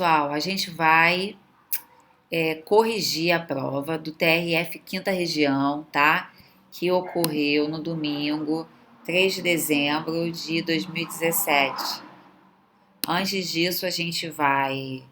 Pessoal, a gente vai corrigir a prova do TRF Quinta Região, tá? Que ocorreu no domingo, 3 de dezembro de 2017. Antes disso, a gente vai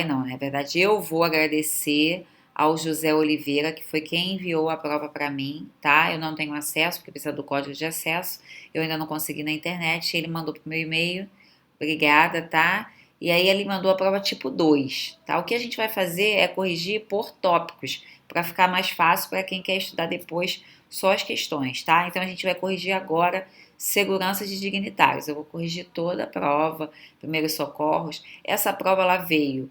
não, né? Na verdade, eu vou agradecer ao José Oliveira, que foi quem enviou a prova para mim, tá? Eu não tenho acesso, porque precisa do código de acesso, eu ainda não consegui na internet, ele mandou pro meu e-mail, obrigada, tá? E aí ele mandou a prova tipo 2, tá? O que a gente vai fazer é corrigir por tópicos, para ficar mais fácil para quem quer estudar depois só as questões, tá? Então a gente vai corrigir agora segurança de dignitários. Eu vou corrigir toda a prova, primeiros socorros. Essa prova ela veio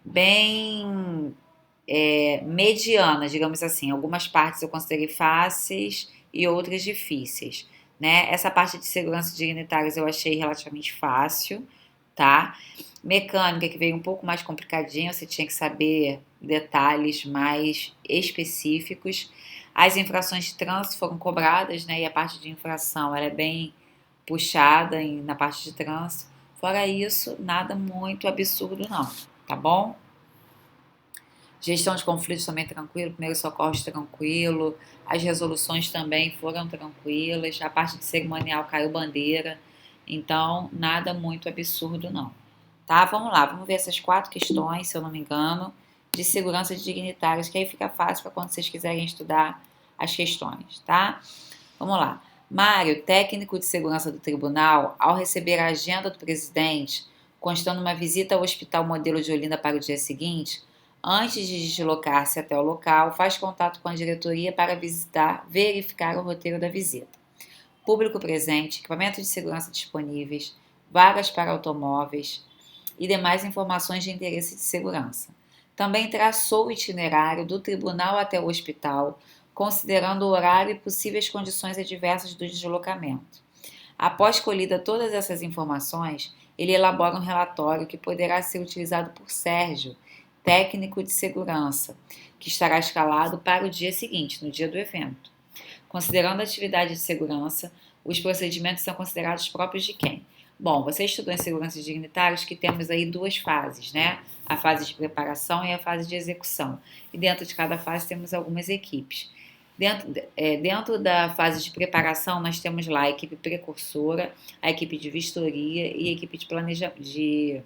bem mediana, digamos assim. Algumas partes eu considerei fáceis e outras difíceis, né? Essa parte de segurança de dignitários eu achei relativamente fácil, tá? Mecânica que veio um pouco mais complicadinha, você tinha que saber detalhes mais específicos. As infrações de trânsito foram cobradas, né? E a parte de infração ela é bem puxada na parte de trânsito. Fora isso, nada muito absurdo não, tá bom? Gestão de conflitos também tranquilo, primeiro socorros tranquilo, as resoluções também foram tranquilas, a parte de cerimonial caiu bandeira, então nada muito absurdo não. Tá? Vamos lá, vamos ver essas 4 questões, se eu não me engano, de segurança de dignitários, que aí fica fácil para quando vocês quiserem estudar as questões, tá? Vamos lá. Mário, técnico de segurança do tribunal, ao receber a agenda do presidente, constando uma visita ao Hospital Modelo de Olinda para o dia seguinte, antes de deslocar-se até o local, faz contato com a diretoria para verificar o roteiro da visita. Público presente, equipamentos de segurança disponíveis, vagas para automóveis e demais informações de interesse de segurança. Também traçou o itinerário do tribunal até o hospital, considerando o horário e possíveis condições adversas do deslocamento. Após colhida todas essas informações, ele elabora um relatório que poderá ser utilizado por Sérgio, técnico de segurança, que estará escalado para o dia seguinte, no dia do evento. Considerando a atividade de segurança, os procedimentos são considerados próprios de quem? Bom, você estudou em segurança de dignitários que temos aí 2 fases, né? A fase de preparação e a fase de execução. E dentro de cada fase temos algumas equipes. Dentro da fase de preparação, nós temos lá a equipe precursora, a equipe de vistoria e a equipe de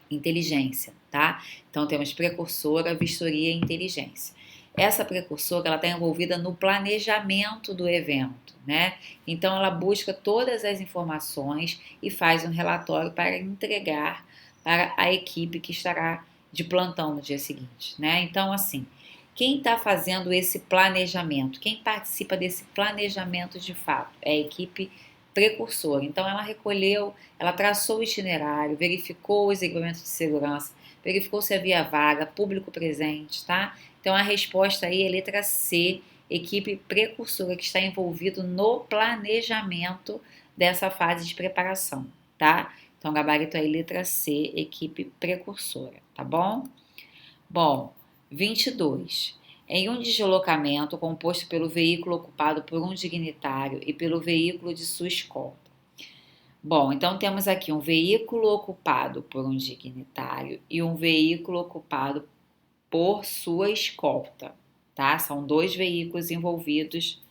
inteligência, tá? Então temos precursora, vistoria e inteligência. Essa precursora ela está envolvida no planejamento do evento, né? Então ela busca todas as informações e faz um relatório para entregar para a equipe que estará de plantão no dia seguinte, né? Então assim, quem está fazendo esse planejamento, quem participa desse planejamento de fato é a equipe precursora. Então ela recolheu, ela traçou o itinerário, verificou os equipamentos de segurança, verificou se havia vaga, público presente, tá? Então a resposta aí é letra C, equipe precursora que está envolvido no planejamento dessa fase de preparação, tá? Então gabarito aí letra C, equipe precursora, tá bom? Bom, 22. Em um deslocamento composto pelo veículo ocupado por um dignitário e pelo veículo de sua escolta. Bom, então temos aqui um veículo ocupado por um dignitário e um veículo ocupado por sua escolta, tá? São 2 veículos envolvidos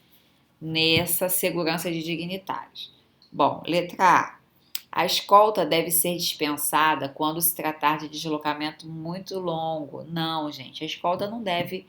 nessa segurança de dignitários. Bom, letra A. A escolta deve ser dispensada quando se tratar de deslocamento muito longo. Não, gente, a escolta não deve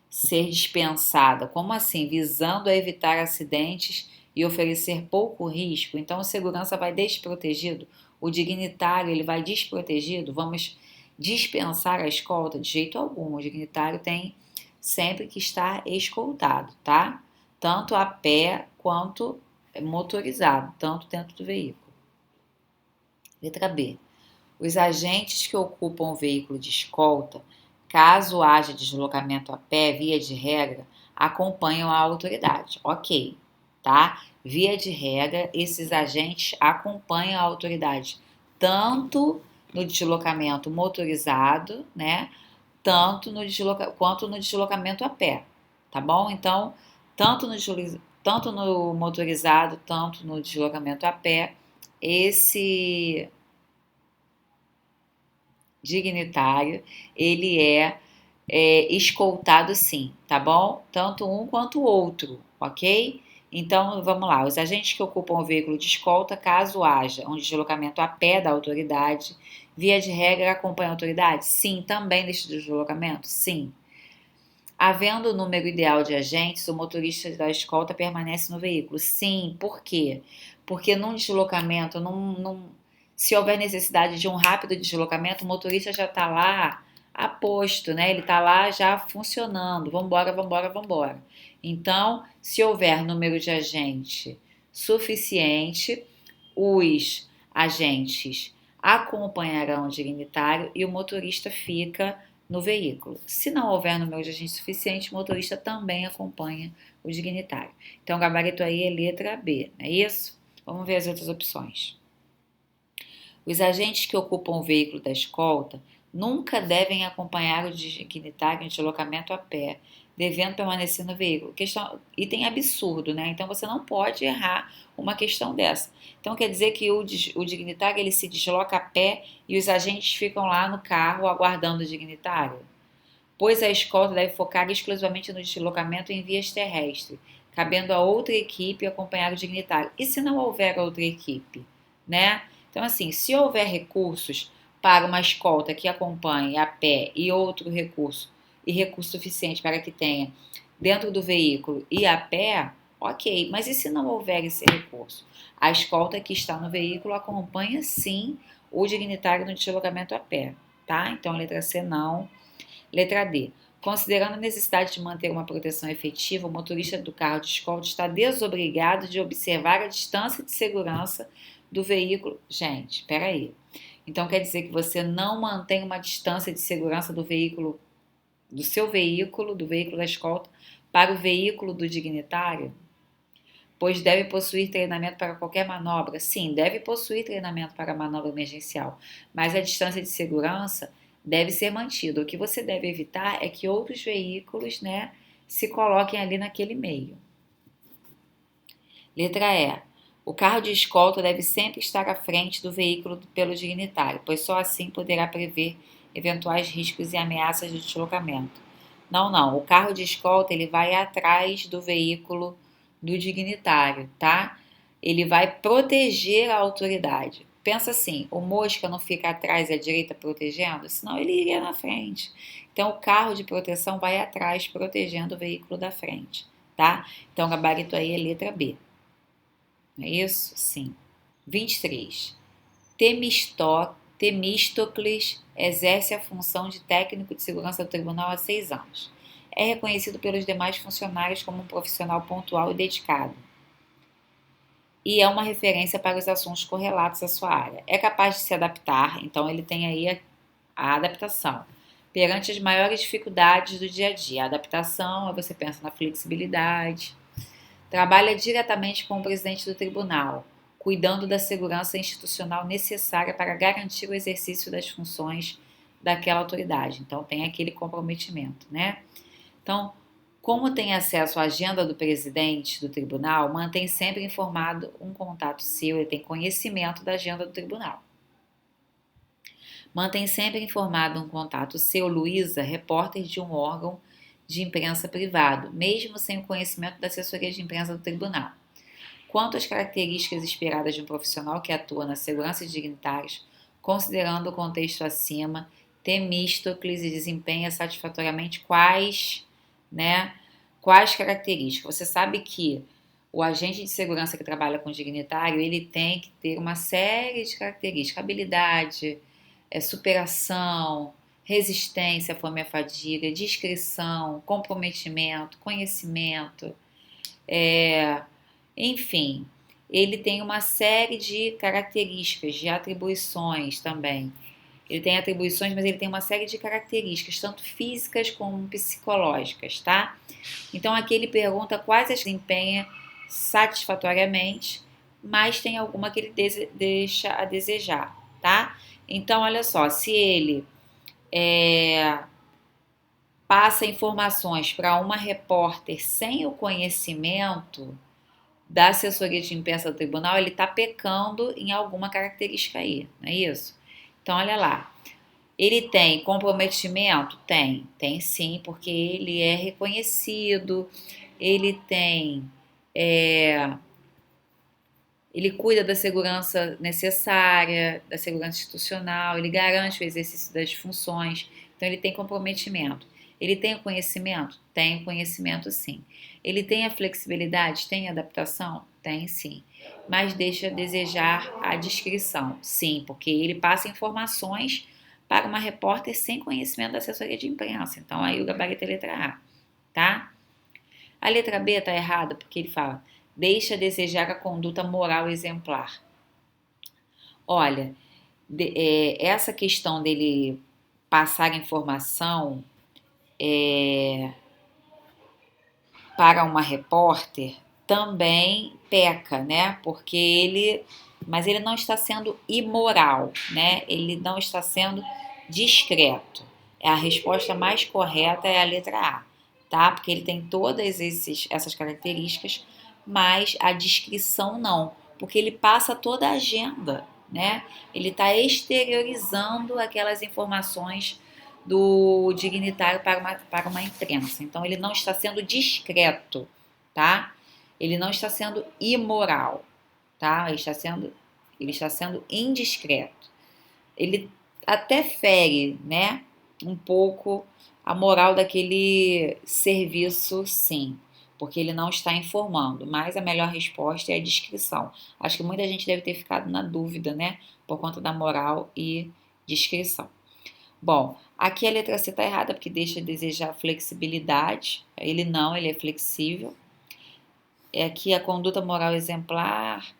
ser dispensada. Como assim? Visando a evitar acidentes e oferecer pouco risco. Então, a segurança vai desprotegido, o dignitário ele vai desprotegido. Vamos dispensar a escolta? De jeito algum. O dignitário tem sempre que estar escoltado, tá? Tanto a pé quanto motorizado, tanto dentro do veículo. Letra B. Os agentes que ocupam o veículo de escolta, caso haja deslocamento a pé, via de regra, acompanham a autoridade. Ok, tá? Via de regra, esses agentes acompanham a autoridade tanto no deslocamento motorizado, né? Quanto no deslocamento a pé, tá bom? Então, tanto no motorizado, tanto no deslocamento a pé, esse dignitário, ele escoltado sim, tá bom? Tanto um quanto o outro, ok? Então, vamos lá. Os agentes que ocupam o veículo de escolta, caso haja um deslocamento a pé da autoridade, via de regra acompanha a autoridade? Sim, também neste deslocamento? Sim. Havendo o número ideal de agentes, o motorista da escolta permanece no veículo. Sim, por quê? Porque num deslocamento, se houver necessidade de um rápido deslocamento, o motorista já está lá a posto, né? Ele está lá já funcionando. Vambora, vambora, vambora. Então, se houver número de agente suficiente, os agentes acompanharão o dignitário e o motorista fica no veículo. Se não houver número de agente suficiente, o motorista também acompanha o dignitário. Então, o gabarito aí é letra B, não é isso? Vamos ver as outras opções. Os agentes que ocupam o veículo da escolta nunca devem acompanhar o dignitário em deslocamento a pé, devendo permanecer no veículo. Item absurdo, né? Então você não pode errar uma questão dessa. Então quer dizer que o dignitário ele se desloca a pé e os agentes ficam lá no carro aguardando o dignitário? Pois a escolta deve focar exclusivamente no deslocamento em vias terrestres, cabendo a outra equipe acompanhar o dignitário. E se não houver outra equipe, né? Então, assim, se houver recursos para uma escolta que acompanhe a pé e outro recurso, e recurso suficiente para que tenha dentro do veículo e a pé, ok. Mas e se não houver esse recurso? A escolta que está no veículo acompanha sim o dignitário no deslocamento a pé, tá? Então, a letra C não. Letra D. Considerando a necessidade de manter uma proteção efetiva, o motorista do carro de escolta está desobrigado de observar a distância de segurança do veículo. Gente, espera aí. Então quer dizer que você não mantém uma distância de segurança do veículo, do seu veículo, do veículo da escolta, para o veículo do dignitário? Pois deve possuir treinamento para qualquer manobra. Sim, deve possuir treinamento para manobra emergencial, mas a distância de segurança deve ser mantida. O que você deve evitar é que outros veículos, né, se coloquem ali naquele meio. Letra E. O carro de escolta deve sempre estar à frente do veículo pelo dignitário, pois só assim poderá prever eventuais riscos e ameaças de deslocamento. Não, não. O carro de escolta ele vai atrás do veículo do dignitário, tá? Ele vai proteger a autoridade. Pensa assim, o mosca não fica atrás e à direita protegendo, senão ele iria na frente. Então, o carro de proteção vai atrás, protegendo o veículo da frente, tá? Então, o gabarito aí é letra B. Não é isso? Sim. 23. Temístocles exerce a função de técnico de segurança do tribunal há 6 anos. É reconhecido pelos demais funcionários como um profissional pontual e dedicado. E é uma referência para os assuntos correlatos à sua área. É capaz de se adaptar, então ele tem aí a adaptação. Perante as maiores dificuldades do dia a dia. A adaptação, você pensa na flexibilidade. Trabalha diretamente com o presidente do tribunal, cuidando da segurança institucional necessária para garantir o exercício das funções daquela autoridade. Então, tem aquele comprometimento, né? Então, como tem acesso à agenda do presidente do tribunal, mantém sempre informado um contato seu, ele tem conhecimento da agenda do tribunal. Mantém sempre informado um contato seu, Luísa, repórter de um órgão de imprensa privado, mesmo sem o conhecimento da assessoria de imprensa do tribunal. Quanto às características esperadas de um profissional que atua na segurança de dignitários, considerando o contexto acima, Temístocles desempenha satisfatoriamente quais características? Você sabe que o agente de segurança que trabalha com dignitário, ele tem que ter uma série de características, habilidade, superação, resistência à fome e à fadiga, discrição, comprometimento, conhecimento, enfim, ele tem uma série de características, de atribuições também. Ele tem atribuições, mas ele tem uma série de características, tanto físicas como psicológicas, tá? Então aqui ele pergunta quais as desempenha satisfatoriamente, mas tem alguma que ele deixa a desejar, tá? Então, olha só, se ele passa informações para uma repórter sem o conhecimento da assessoria de imprensa do tribunal, ele está pecando em alguma característica aí, não é isso? Então, olha lá. Ele tem comprometimento? Tem sim, porque ele é reconhecido, ele tem, é, ele cuida da segurança necessária, da segurança institucional, ele garante o exercício das funções, então ele tem comprometimento. Ele tem o conhecimento? Tem o conhecimento sim. Ele tem a flexibilidade? Tem a adaptação? Tem sim. Mas deixa a desejar a descrição? Sim, porque ele passa informações para uma repórter sem conhecimento da assessoria de imprensa. Então aí o gabarito é letra A, tá? A letra B está errada porque ele fala: deixa a desejar a conduta moral exemplar. Olha, essa questão dele passar informação para uma repórter também peca, né? Porque mas ele não está sendo imoral, né? Ele não está sendo discreto. A resposta mais correta é a letra A, tá? Porque ele tem todas essas características, mas a descrição não, porque ele passa toda a agenda, né? Ele está exteriorizando aquelas informações do dignitário para uma imprensa. Então, ele não está sendo discreto, tá? Ele não está sendo imoral, tá? Ele está sendo indiscreto. Ele até fere, né, um pouco a moral daquele serviço, sim, porque ele não está informando, mas a melhor resposta é a discrição. Acho que muita gente deve ter ficado na dúvida, né, por conta da moral e discrição. Bom, aqui a letra C está errada porque deixa a desejar flexibilidade. Ele é flexível. Aqui a conduta moral exemplar.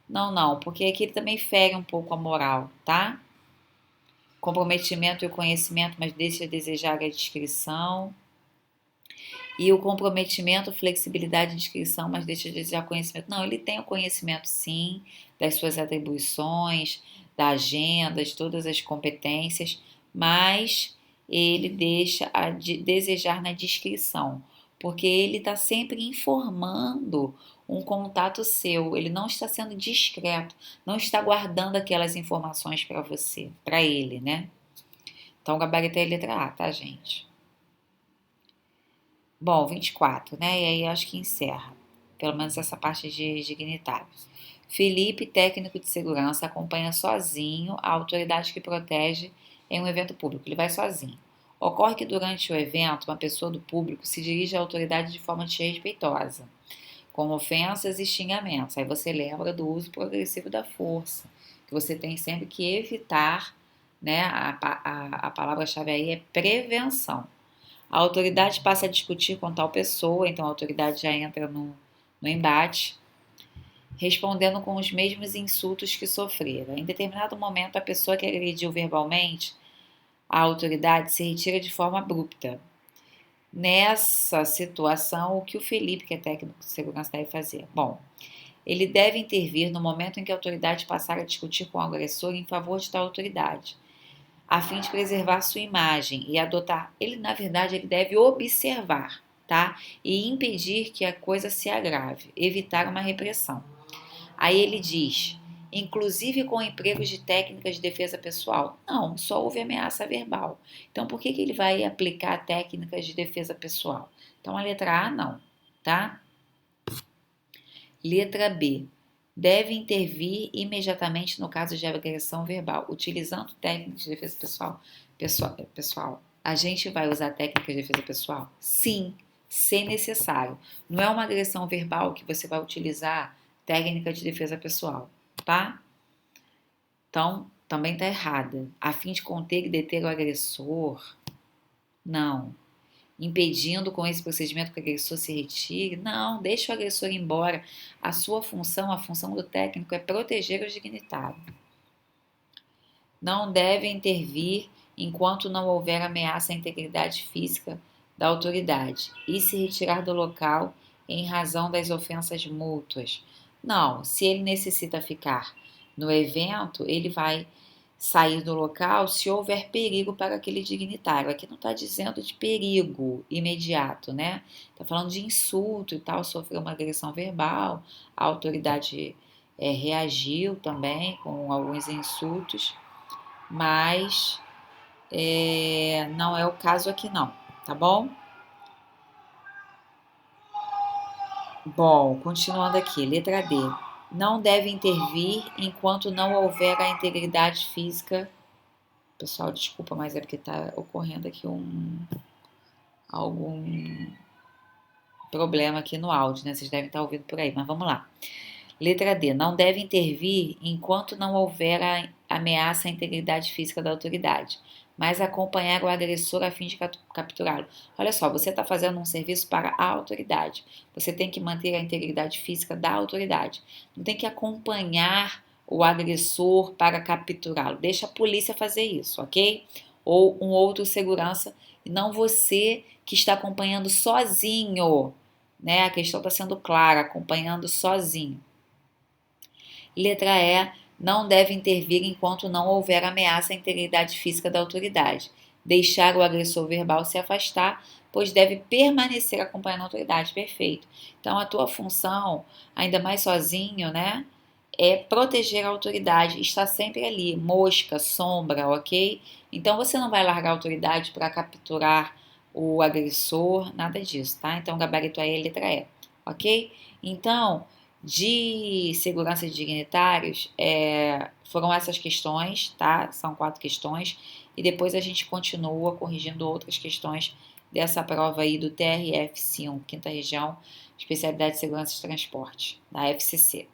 Não, porque aqui ele também fere um pouco a moral, tá? Comprometimento e o conhecimento, mas deixa a desejar a descrição. E o comprometimento, flexibilidade e descrição, mas deixa de desejar conhecimento. Não, ele tem o conhecimento sim, das suas atribuições, da agenda, de todas as competências, mas ele deixa a desejar na descrição, porque ele está sempre informando um contato seu, ele não está sendo discreto, não está guardando aquelas informações para você, para ele, né? Então, o gabarito é a letra A, tá, gente? Bom, 24, né? E aí acho que encerra. Pelo menos essa parte de dignitários. Felipe, técnico de segurança, acompanha sozinho a autoridade que protege em um evento público. Ele vai sozinho. Ocorre que durante o evento, uma pessoa do público se dirige à autoridade de forma desrespeitosa, com ofensas e xingamentos. Aí você lembra do uso progressivo da força, que você tem sempre que evitar, né? A palavra-chave aí é prevenção. A autoridade passa a discutir com tal pessoa, então a autoridade já entra no embate, respondendo com os mesmos insultos que sofrera. Em determinado momento, a pessoa que agrediu verbalmente a autoridade se retira de forma abrupta. Nessa situação, o que o Felipe, que é técnico de segurança, deve fazer? Bom, ele deve intervir no momento em que a autoridade passar a discutir com o agressor em favor de tal autoridade, a fim de preservar sua imagem e adotar. Ele, na verdade, ele deve observar, tá? E impedir que a coisa se agrave, evitar uma repressão. Aí ele diz, inclusive com empregos de técnicas de defesa pessoal. Não, só houve ameaça verbal. Então, por que ele vai aplicar técnicas de defesa pessoal? Então, a letra A, não, tá? Letra B. Deve intervir imediatamente no caso de agressão verbal, utilizando técnicas de defesa pessoal. A gente vai usar técnicas de defesa pessoal? Sim, se necessário. Não é uma agressão verbal que você vai utilizar técnica de defesa pessoal, tá? Então, também está errada. A fim de conter e deter o agressor? Não. Impedindo com esse procedimento que o agressor se retire? Não, deixa o agressor ir embora. A sua função, a função do técnico é proteger o dignitário. Não deve intervir enquanto não houver ameaça à integridade física da autoridade e se retirar do local em razão das ofensas mútuas. Não, se ele necessita ficar no evento, ele vai sair do local se houver perigo para aquele dignitário. Aqui não está dizendo de perigo imediato, né? Está falando de insulto e tal, sofreu uma agressão verbal, a autoridade reagiu também com alguns insultos, mas Não é o caso aqui não, tá bom? Bom, continuando aqui, letra D. Não deve intervir enquanto não houver a integridade física. Pessoal, desculpa, mas é porque está ocorrendo aqui algum problema aqui no áudio, né? Vocês devem estar ouvindo por aí, mas vamos lá. Letra D. Não deve intervir enquanto não houver a ameaça à integridade física da autoridade, mas acompanhar o agressor a fim de capturá-lo. Olha só, você está fazendo um serviço para a autoridade. Você tem que manter a integridade física da autoridade. Não tem que acompanhar o agressor para capturá-lo. Deixa a polícia fazer isso, ok? Ou um outro segurança, e não você que está acompanhando sozinho, né? A questão está sendo clara, acompanhando sozinho. Letra E. Não deve intervir enquanto não houver ameaça à integridade física da autoridade. Deixar o agressor verbal se afastar, pois deve permanecer acompanhando a autoridade. Perfeito. Então, a tua função, ainda mais sozinho, né? É proteger a autoridade, estar sempre ali, mosca, sombra, ok? Então você não vai largar a autoridade para capturar o agressor, nada disso, tá? Então, o gabarito aí é letra E, ok? Então, de segurança de dignitários, foram essas questões, tá? São 4 questões, e depois a gente continua corrigindo outras questões dessa prova aí do TRF-5, quinta região, especialidade de segurança de transporte, da FCC.